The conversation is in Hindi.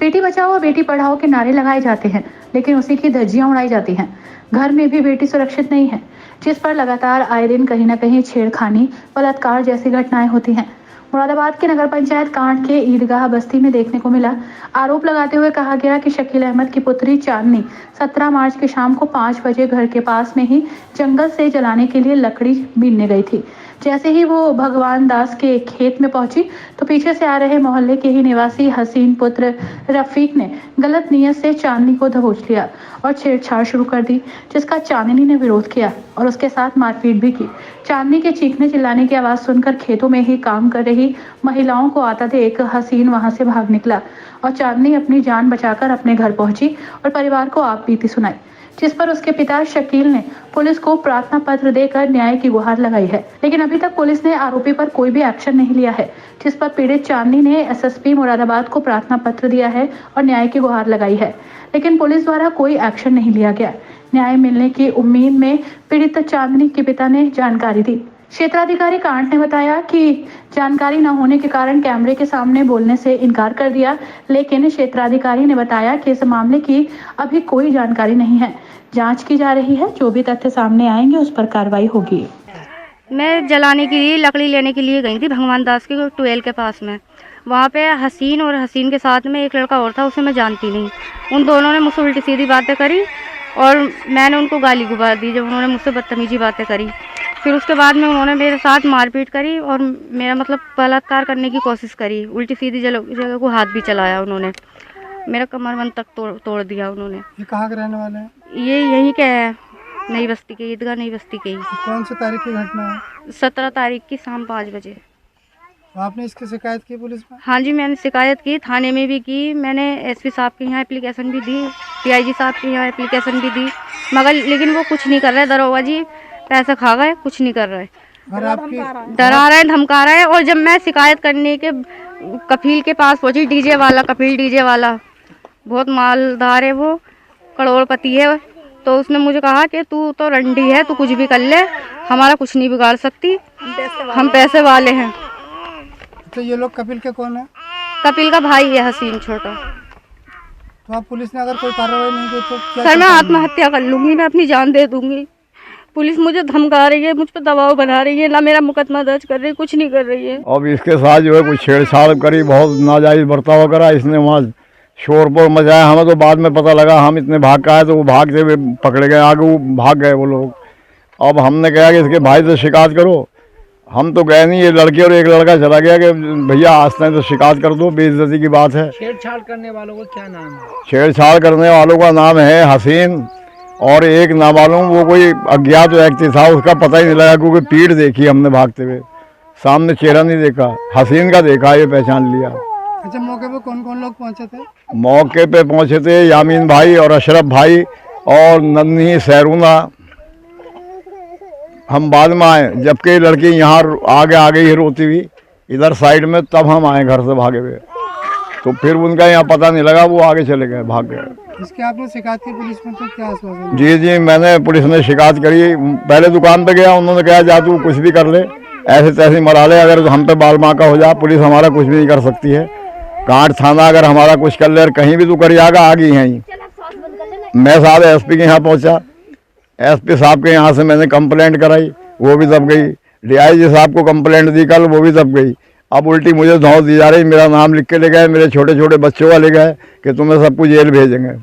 बेटी बचाओ और बेटी पढ़ाओ के नारे लगाए जाते हैं, लेकिन उसी की धज्जियां उड़ाई जाती हैं। घर में भी बेटी सुरक्षित नहीं है, जिस पर लगातार आए दिन कहीं न कहीं छेड़खानी, बलात्कार जैसी घटनाएं होती हैं। मुरादाबाद के नगर पंचायत कांड के ईदगाह बस्ती में देखने को मिला। आरोप लगाते हुए कहा गया कि शकील अहमद की पुत्री चांदनी 17 मार्च की शाम को 5 बजे घर के पास में ही जंगल से जलाने के लिए लकड़ी बीनने गई थी। जैसे ही वो भगवान दास के खेत में पहुंची तो पीछे से आ रहे मोहल्ले के ही निवासी हसीन पुत्र रफीक ने गलत नीयत से चांदनी को दबोच लिया और छेड़छाड़ शुरू कर दी, जिसका चांदनी ने विरोध किया और उसके साथ मारपीट भी की। चांदनी के चीखने चिल्लाने की आवाज सुनकर खेतों में ही काम कर रही महिलाओं को आता देख हसीन वहां से भाग निकला और चांदनी अपनी जान बचाकर अपने घर पहुंची और परिवार को आप बीती सुनाई, जिस पर उसके पिता शकील ने पुलिस को प्रार्थना पत्र देकर न्याय की गुहार लगाई है। लेकिन अभी तक पुलिस ने आरोपी पर कोई भी एक्शन नहीं लिया है, जिस पर पीड़ित चांदनी ने एसएसपी मुरादाबाद को प्रार्थना पत्र दिया है और न्याय की गुहार लगाई है, लेकिन पुलिस द्वारा कोई एक्शन नहीं लिया गया। न्याय मिलने की उम्मीद में पीड़ित चांदनी के पिता ने जानकारी दी। क्षेत्राधिकारी कांट ने बताया कि जानकारी न होने के कारण कैमरे के सामने बोलने से इनकार कर दिया, लेकिन क्षेत्राधिकारी ने बताया कि इस मामले की अभी कोई जानकारी नहीं है, जांच की जा रही है। जो भी तथ्य सामने आएंगे उस पर कार्रवाई होगी। मैं जलाने के लिए लकड़ी लेने के लिए गई थी भगवान दास के ट्वेल के पास में। वहाँ पे हसीन और हसीन के साथ में एक लड़का और था, उसे मैं जानती नहीं। उन दोनों ने मुझसे उल्टी सीधी बातें करी और मैंने उनको गाली गुबार दी जब उन्होंने मुझसे बदतमीजी बातें करी। फिर उसके बाद में उन्होंने मेरे साथ मारपीट करी और मेरा मतलब बलात्कार करने की कोशिश करी। उल्टी सीधी जगह को हाथ भी चलाया उन्होंने, मेरा कमरबंद तक तोड़ दिया उन्होंने। ये कहाँ के रहने वाले हैं? ये यहीं के है, नई बस्ती के, ईदगाह नई बस्ती के ही। कौन सी तारीख की घटना है? 17 तारीख की शाम 5 बजे। आपने इसकी शिकायत की पुलिस में? हाँ जी, मैंने शिकायत की, थाने में भी की। मैंने एसपी साहब के यहाँ एप्लीकेशन भी दी, पीआईजी साहब के यहाँ एप्लीकेशन भी दी, मगर लेकिन वो कुछ नहीं कर रहे। दरोगा जी पैसे खा गए, कुछ नहीं कर रहे, डरा रहे, धमका रहे। और जब मैं शिकायत करने के कफील के पास पहुंची, कफील डीजे वाला बहुत मालदार है, वो करोड़पति है, तो उसने मुझे कहा कि तू तो रंडी है, तू कुछ भी कर ले, हमारा कुछ नहीं बिगाड़ सकती, हम पैसे वाले हैं। तो ये लोग कपिल के कौन है? कपिल का भाई है हसीन छोटा। तो आप पुलिस ने अगर कोई कार्रवाई नहीं की तो क्या? सर मैं आत्महत्या कर लूंगी, मैं अपनी जान दे दूंगी। पुलिस मुझे धमका रही है, मुझ पर दबाव बना रही है, ना मेरा मुकदमा दर्ज कर रही है, कुछ नहीं कर रही है। अब इसके साथ जो है कुछ छेड़छाड़ करी, बहुत नाजायज बर्ताव करा, इसने वहाँ शोर मचाया। हमें तो बाद में पता लगा, हम इतने भाग का है तो वो भागते हुए पकड़े गए, आगे वो भाग गए वो लोग। अब हमने कहा कि इसके भाई से शिकायत करो, हम तो गए नहीं, ये लड़के और एक लड़का चला गया कि भैया आस्ते तो शिकायत कर दो, बेइज्जती की बात है। छेड़छाड़ करने वालों का क्या नाम है? छेड़छाड़ करने वालों का नाम है हसीन, और एक नामालूम वो कोई अज्ञात व्यक्ति था, उसका पता ही नहीं लगा क्योंकि पीठ देखी हमने भागते हुए, सामने चेहरा नहीं देखा। हसीन का देखा, ये पहचान लिया। अच्छा, मौके पे कौन कौन लोग पहुंचे थे? मौके पे पहुंचे थे यामीन भाई और अशरफ भाई और नन्ही सैरूना। हम बाद में आए, जबकि लड़की यहाँ आगे ही रोती हुई इधर साइड में, तब हम आए घर से भागे हुए। तो फिर उनका यहाँ पता नहीं लगा, वो आगे चले गए, भाग गए। इसके आपने शिकायत की पुलिस में, तो क्या आश्वासन? जी, मैंने पुलिस ने शिकायत करी। पहले दुकान पे गया, उन्होंने कहा जा तू कुछ भी कर ले, ऐसे तैसे मरा ले, अगर हम पे बाल माँ का हो जा, पुलिस हमारा कुछ भी नहीं कर सकती है। कांट थाना अगर हमारा कुछ कर ले और कहीं भी तू कर जाएगा, आ गई हैं। मैं साहब एसपी के यहाँ पहुँचा, एसपी साहब के यहाँ से मैंने कंप्लेंट कराई, वो भी दब गई। डीआईजी साहब को कंप्लेंट दी कल, वो भी दब गई। अब उल्टी मुझे धौंस दी जा रही, मेरा नाम लिख के ले गए, मेरे छोटे छोटे बच्चों का ले गए कि तुम्हें सबको जेल भेजेंगे।